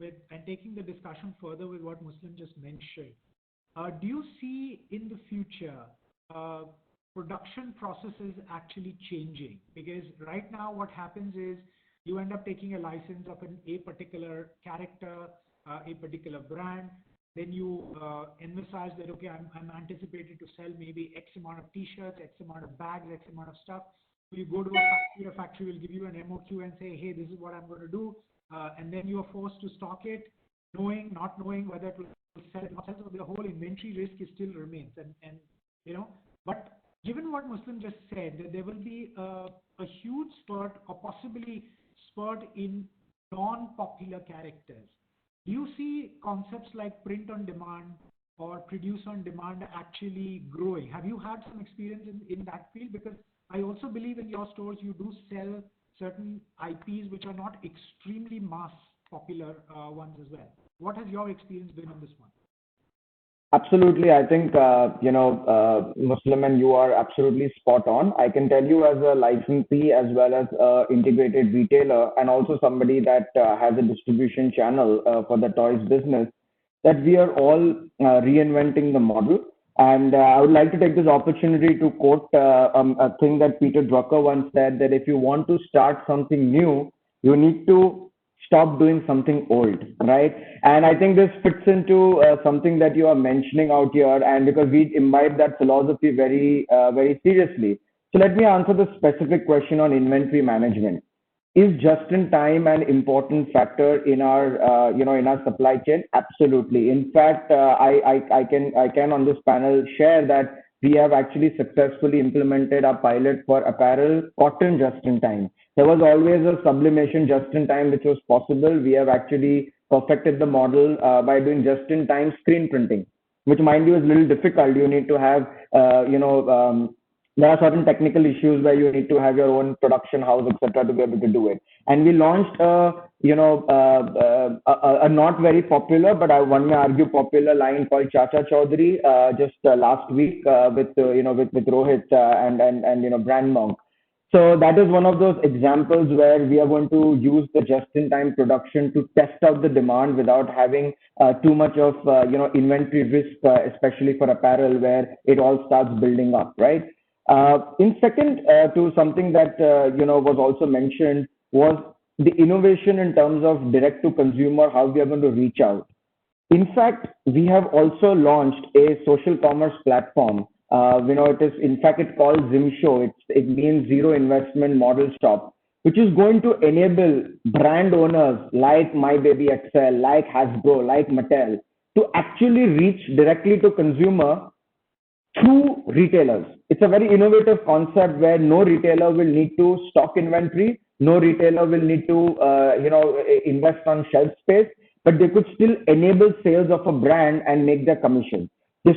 and taking the discussion further with what Muslim just mentioned. Do you see in the future production processes actually changing? Because right now what happens is you end up taking a license of a particular character, a particular brand, then you emphasize that, okay, I'm anticipated to sell maybe X amount of t-shirts, X amount of bags, X amount of stuff. So you go to a factory will give you an MOQ and say, hey, this is what I'm going to do. And then you are forced to stock it, not knowing whether it will sell or not sell. So the whole inventory risk is still remains. And but given what Muslim just said, that there will be a huge spurt or possibly spurt in non-popular characters. Do you see concepts like print on demand or produce on demand actually growing? Have you had some experience in that field? Because I also believe in your stores you do sell certain IPs which are not extremely mass popular ones as well. What has your experience been on this one? Absolutely. I think, Muslim, and you are absolutely spot on. I can tell you as a licensee as well as integrated retailer and also somebody that has a distribution channel for the toys business, that we are all reinventing the model. And I would like to take this opportunity to quote a thing that Peter Drucker once said, that if you want to start something new, you need to stop doing something old, right? And I think this fits into something that you are mentioning out here, and because we imbibe that philosophy very, very seriously. So let me answer the specific question on inventory management. Is just-in-time an important factor in our, in our supply chain? Absolutely. In fact, I can on this panel share that we have actually successfully implemented a pilot for apparel cotton just-in-time. There was always a sublimation just-in-time which was possible. We have actually perfected the model by doing just-in-time screen printing, which mind you is a little difficult. You need to have, there are certain technical issues where you need to have your own production house, etc., to be able to do it. And we launched a not very popular, but one may argue popular line called Chacha Chaudhary just last week with Rohit and Brand Monk. So that is one of those examples where we are going to use the just-in-time production to test out the demand without having too much of inventory risk, especially for apparel where it all starts building up, right? In second to something that was also mentioned was the innovation in terms of direct to consumer, how we are going to reach out. In fact, we have also launched a social commerce platform. It's called Zimshow. It means zero investment model shop, which is going to enable brand owners like My Baby XL, like Hasbro, like Mattel to actually reach directly to consumer through retailers. It's a very innovative concept where no retailer will need to stock inventory, no retailer will need to invest on shelf space, but they could still enable sales of a brand and make their commission. This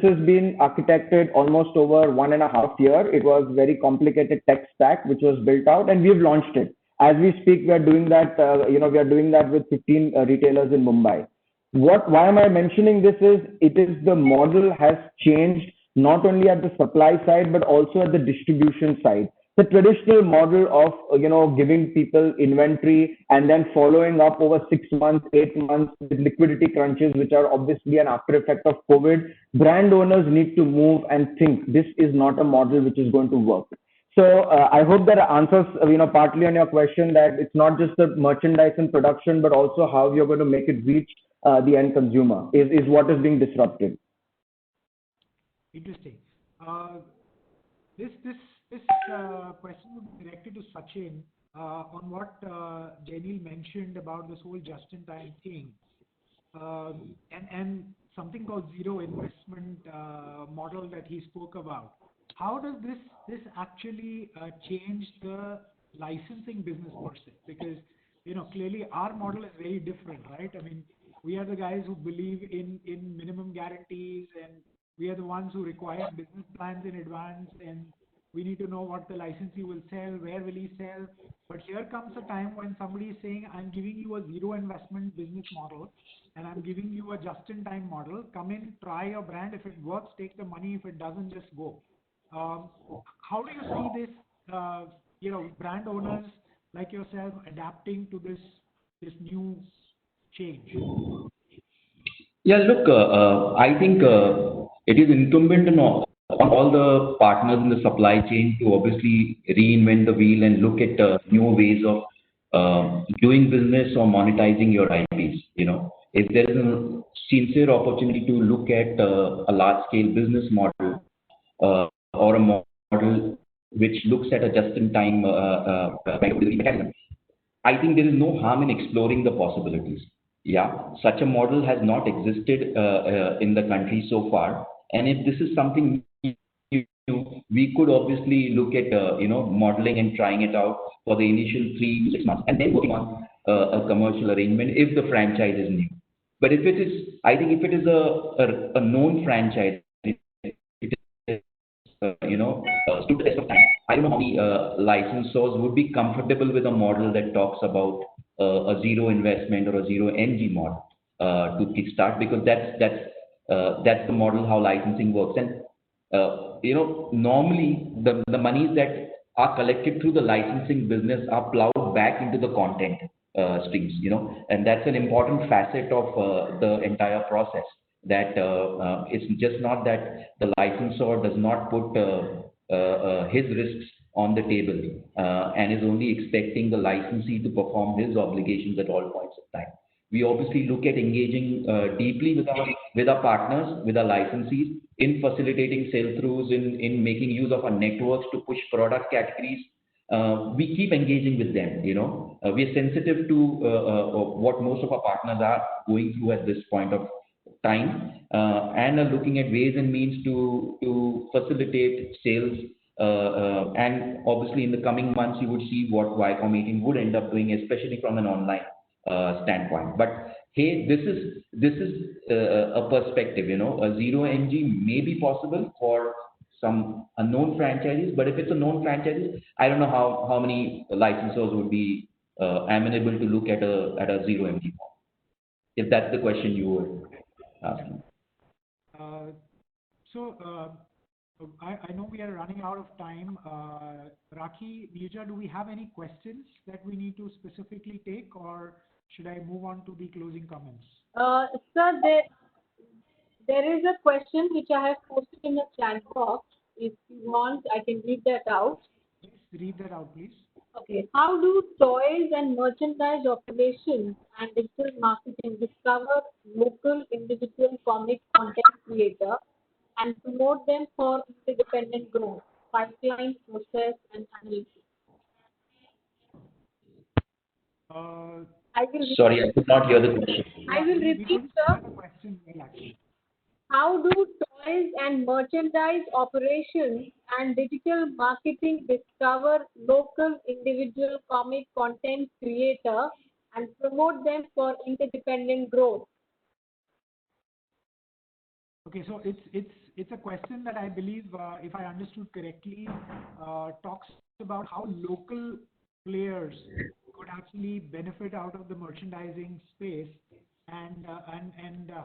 has been architected almost over 1.5 years. It was very complicated tech stack which was built out, and we've launched it. As we speak, we are doing that. We are doing that with 15 retailers in Mumbai. Why am I mentioning this is the model has changed not only at the supply side but also at the distribution side. The traditional model of giving people inventory and then following up over 6 months, 8 months with liquidity crunches, which are obviously an after effect of COVID. Brand owners need to move and think this is not a model which is going to work. So I hope that answers partly on your question, that it's not just the merchandise and production but also how you're going to make it reach the end consumer is what is being disrupted. Interesting. This question would be directed to Sachin on what Jaineel mentioned about this whole just-in-time thing and something called zero investment model that he spoke about. How does this actually change the licensing business per se? Because clearly our model is very different, right? I mean, we are the guys who believe in minimum guarantees, and we are the ones who require business plans in advance, and we need to know what the licensee will sell, where will he sell. But here comes a time when somebody is saying, I'm giving you a zero investment business model and I'm giving you a just-in-time model. Come in, try your brand. If it works, take the money. If it doesn't, just go. How do you see this, brand owners like yourself adapting to this new change? Yeah, look, I think it is incumbent on all the partners in the supply chain to obviously reinvent the wheel and look at new ways of doing business or monetizing your IPs. If there is a sincere opportunity to look at a large-scale business model or a model which looks at a just-in-time delivery mechanism, I think there is no harm in exploring the possibilities. Yeah, such a model has not existed in the country so far, and if this is something new, we could obviously look at modeling and trying it out for the initial 3 to 6 months, and then working on a commercial arrangement if the franchise is new. But if it is, I think if it is a known franchise, it stood the test of time. I don't know how many licensors would be comfortable with a model that talks about a zero investment or a zero NG model to kickstart, because that's the model how licensing works. And normally the monies that are collected through the licensing business are plowed back into the content streams, and that's an important facet of the entire process. That it's just not that the licensor does not put his risks on the table and is only expecting the licensee to perform his obligations at all points of time. We obviously look at engaging deeply with our partners, with our licensees, in facilitating sell-throughs, in making use of our networks to push product categories. We keep engaging with them. We are sensitive to what most of our partners are going through at this point of time, and are looking at ways and means to facilitate sales. And obviously, in the coming months, you would see what Viacom 18 would end up doing, especially from an online standpoint. But hey, this is a perspective. A zero NG may be possible for some unknown franchises, but if it's a known franchise, I don't know how many licensors would be amenable to look at a zero NG model, if that's the question you were asking. I know we are running out of time. Rakhi, Nija, do we have any questions that we need to specifically take, or should I move on to the closing comments? Sir, there is a question which I have posted in the chat box. If you want, I can read that out. Please read that out, please. Okay. How do toys and merchandise operations and digital marketing discover local individual comic content creator and promote them for independent growth, pipeline, process, and analytics? Sorry, I could not hear the question. I will repeat, sir. How do toys and merchandise operations and digital marketing discover local individual comic content creator and promote them for interdependent growth? Okay, so it's a question that I believe, if I understood correctly, talks about how local players could actually benefit out of the merchandising space, and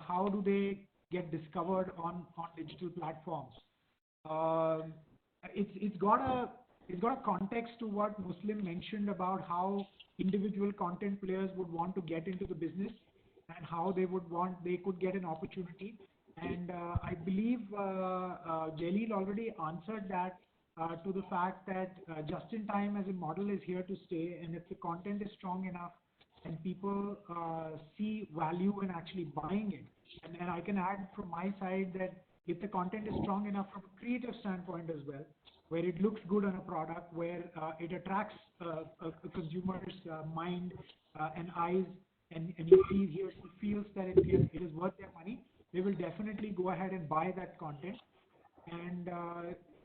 how do they get discovered on digital platforms. It's got a context to what Muslim mentioned about how individual content players would want to get into the business and how they could get an opportunity. And I believe Jaineel already answered that to the fact that just-in-time as a model is here to stay, and if the content is strong enough and people see value in actually buying it, and I can add from my side that if the content is strong enough from a creative standpoint as well, where it looks good on a product, where it attracts a consumer's mind and eyes, and he or she feels that it is worth their money, they will definitely go ahead and buy that content. And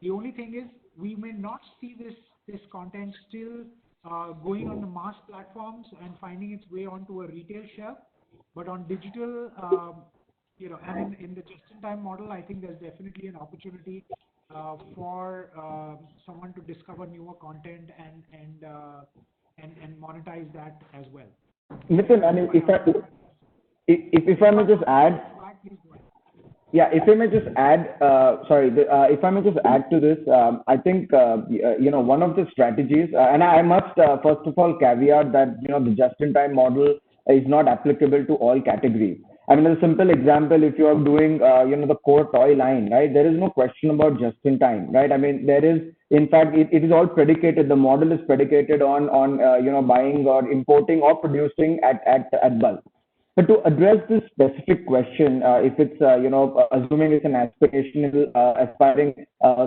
the only thing is, we may not see this content still going on the mass platforms and finding its way onto a retail shelf, but on digital, and in the just-in-time model, I think there's definitely an opportunity for someone to discover newer content and and monetize that as well. Nitin, I mean, if I may just add, Please go ahead. yeah, if I may just add, if I may just add to this, I think, one of the strategies, and I must, first of all, caveat that, the just-in-time model is not applicable to all categories. I mean, a simple example, if you are doing, the core toy line, right, there is no question about just-in-time, right? I mean, there is, in fact, it is all predicated, the model is predicated on buying or importing or producing at bulk. But to address this specific question, if it's, assuming it's an aspiring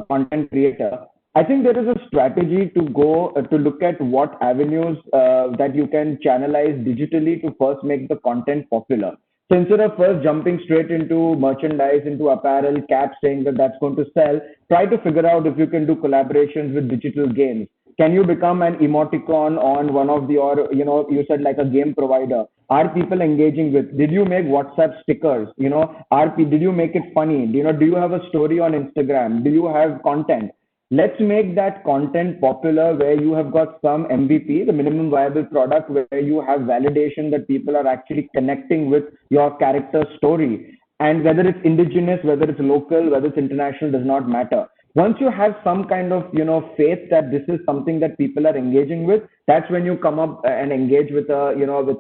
content creator, I think there is a strategy to go to look at what avenues that you can channelize digitally to first make the content popular. So instead of first jumping straight into merchandise, into apparel, caps, saying that that's going to sell, try to figure out if you can do collaborations with digital games. Can you become an emoticon on one of your, you said like a game provider? Are people engaging with? Did you make WhatsApp stickers? Did you make it funny? Do you have a story on Instagram? Do you have content? Let's make that content popular where you have got some MVP, the minimum viable product, where you have validation that people are actually connecting with your character story. And whether it's indigenous, whether it's local, whether it's international, does not matter. Once you have some kind of faith that this is something that people are engaging with, that's when you come up and engage with a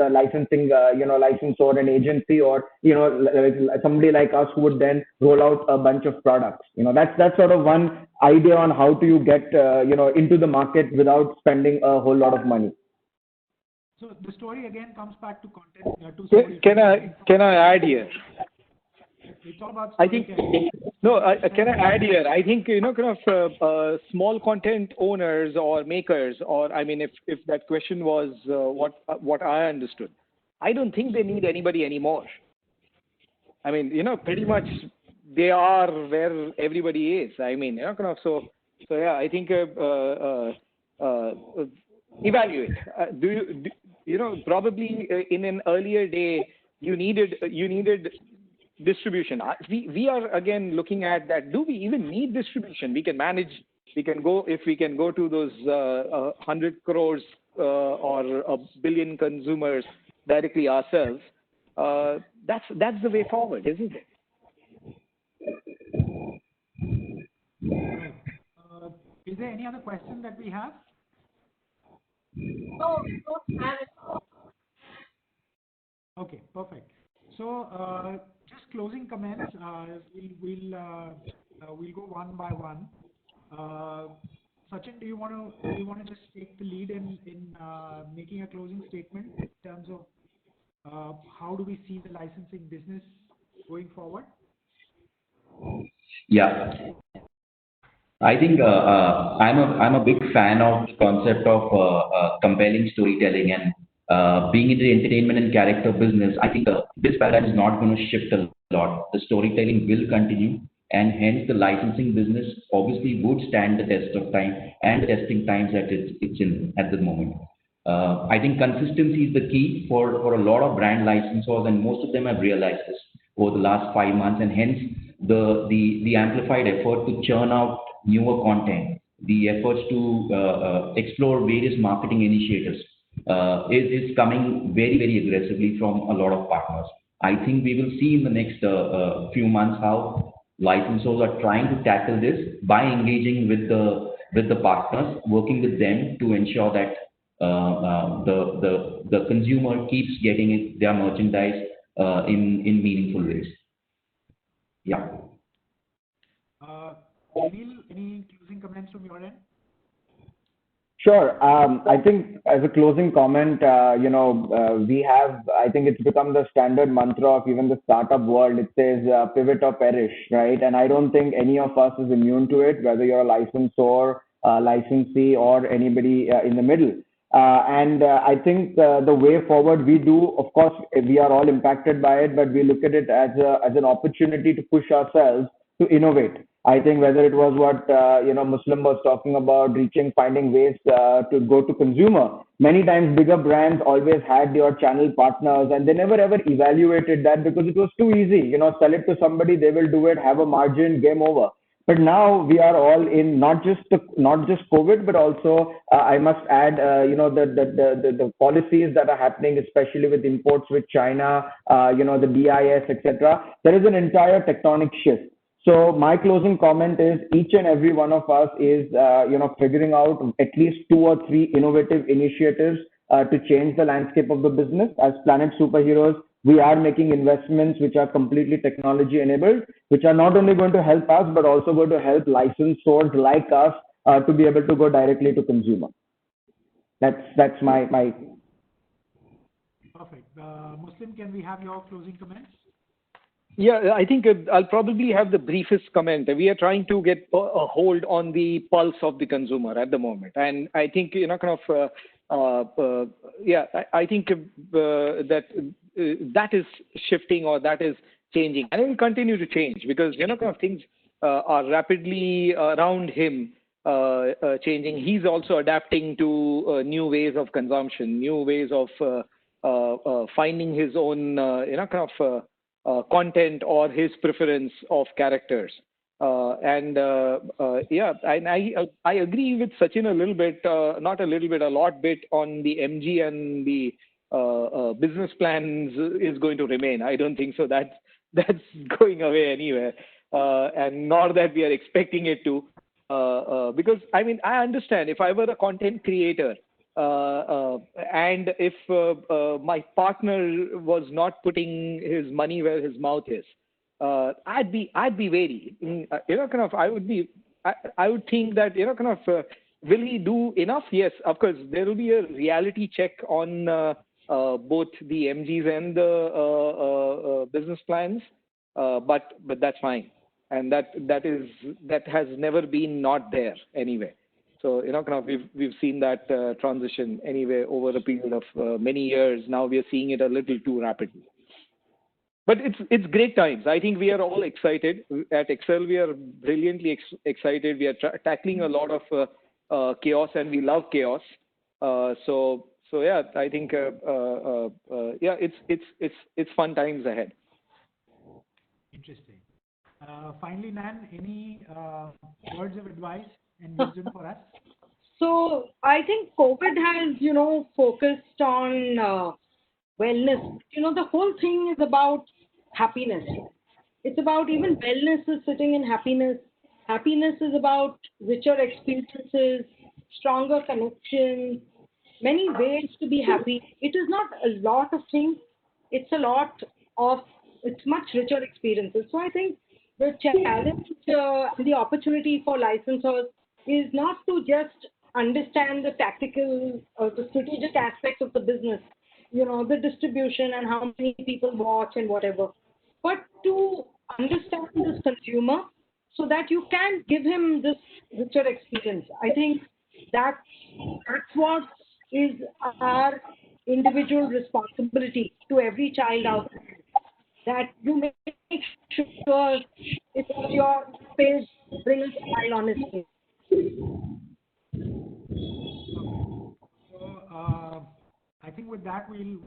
licensing licensor, an agency, or somebody like us who would then roll out a bunch of products. That's sort of one idea on how do you get into the market without spending a whole lot of money. So the story again comes back to content. Can I add here? It's all about I think can I add here? I think small content owners or makers, or I mean, if that question was what I understood, I don't think they need anybody anymore. I mean, pretty much they are where everybody is. I mean, so yeah, I think evaluate. Probably in an earlier day you needed distribution. We are again looking at that. Do we even need distribution? We can manage. We can go to those 100 crores or a billion consumers directly ourselves. That's the way forward, isn't it? Right. Is there any other question that we have? No, we don't have it. Okay, perfect. So just closing comments. We'll go one by one. Sachin, do you want to just take the lead in making a closing statement in terms of how do we see the licensing business going forward? Yeah, I think I'm a big fan of the concept of compelling storytelling and being in the entertainment and character business. I think this paradigm is not going to shift a lot. The storytelling will continue, and hence the licensing business obviously would stand the test of time and the testing times that it's in at the moment. I think consistency is the key for a lot of brand licensors, and most of them have realized this over the last 5 months, and hence the amplified effort to churn out newer content, the efforts to explore various marketing initiatives is coming very, very aggressively from a lot of partners. I think we will see in the next few months how licensors are trying to tackle this by engaging with the partners, working with them to ensure that the consumer keeps getting their merchandise in meaningful ways. Yeah. Jaineel, any closing comments from your end? Sure. I think as a closing comment, we have, I think it's become the standard mantra of even the startup world. It says pivot or perish, right? And I don't think any of us is immune to it, whether you're a licensor, licensee, or anybody in the middle. I think the way forward we do, of course, we are all impacted by it, but we look at it as an opportunity to push ourselves to innovate. I think whether it was what Muslim was talking about, finding ways to go to consumer. Many times bigger brands always had your channel partners, and they never ever evaluated that because it was too easy. Sell it to somebody, they will do it, have a margin, game over. But now we are all in not just COVID, but also I must add, the policies that are happening, especially with imports with China, the BIS, etc. There is an entire tectonic shift. So my closing comment is each and every one of us is, figuring out at least 2 or 3 innovative initiatives to change the landscape of the business. As Planet Superheroes, we are making investments which are completely technology enabled, which are not only going to help us, but also going to help licensors like us to be able to go directly to consumer. That's my. Perfect. Muslim, can we have your closing comments? Yeah, I think I'll probably have the briefest comment. We are trying to get a hold on the pulse of the consumer at the moment, and I think I think that is shifting, or that is changing, and it will continue to change because things are rapidly around him changing. He's also adapting to new ways of consumption, new ways of finding his own content or his preference of characters. And I agree with Sachin a little bit, not a little bit, a lot bit on the MG and the business plans is going to remain. I don't think so. That's going away anywhere, and nor that we are expecting it to. Because I I understand if I were a content creator, and if my partner was not putting his money where his mouth is, I'd be wary. I would think that will he do enough? Yes, of course there will be a reality check on both the MGs and the business plans, but that's fine, and that has never been not there anyway. So we've seen that transition anyway over a period of many years. Now we are seeing it a little too rapidly. But it's great times. I think we are all excited. At Excel, we are brilliantly excited. We are tackling a lot of chaos, and we love chaos. So yeah, I think it's fun times ahead. Interesting. Finally, Nan, any words of advice and wisdom for us? So I think COVID has, focused on wellness. The whole thing is about happiness. It's about even wellness is sitting in happiness. Happiness is about richer experiences, stronger connections, many ways to be happy. It is not a lot of things. It's much richer experiences. So I think the challenge and the opportunity for licensors is not to just understand the tactical or the strategic aspects of the business, the distribution and how many people watch and whatever, but to understand this consumer so that you can give him this richer experience. I think that's what is our individual responsibility to every child out there, that you make sure it's your face bring a smile on his face. So I think with that we'll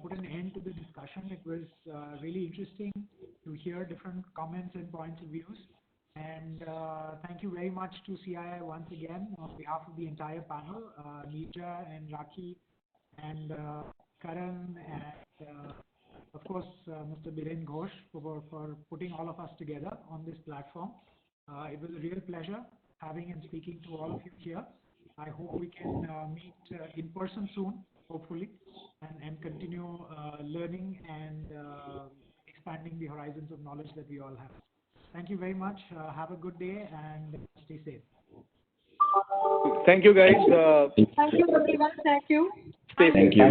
put an end to the discussion. It was really interesting to hear different comments and points of views. And thank you very much to CII once again on behalf of the entire panel, Neerja and Rakhi and Karan and of course Mr. Biren Ghosh for putting all of us together on this platform. It was a real pleasure having and speaking to all of you here. I hope we can meet in person soon, hopefully, and continue learning and expanding the horizons of knowledge that we all have. Thank you very much. Have a good day and stay safe. Thank you, guys. Thank you, everyone. Thank you. Stay safe. Thank you.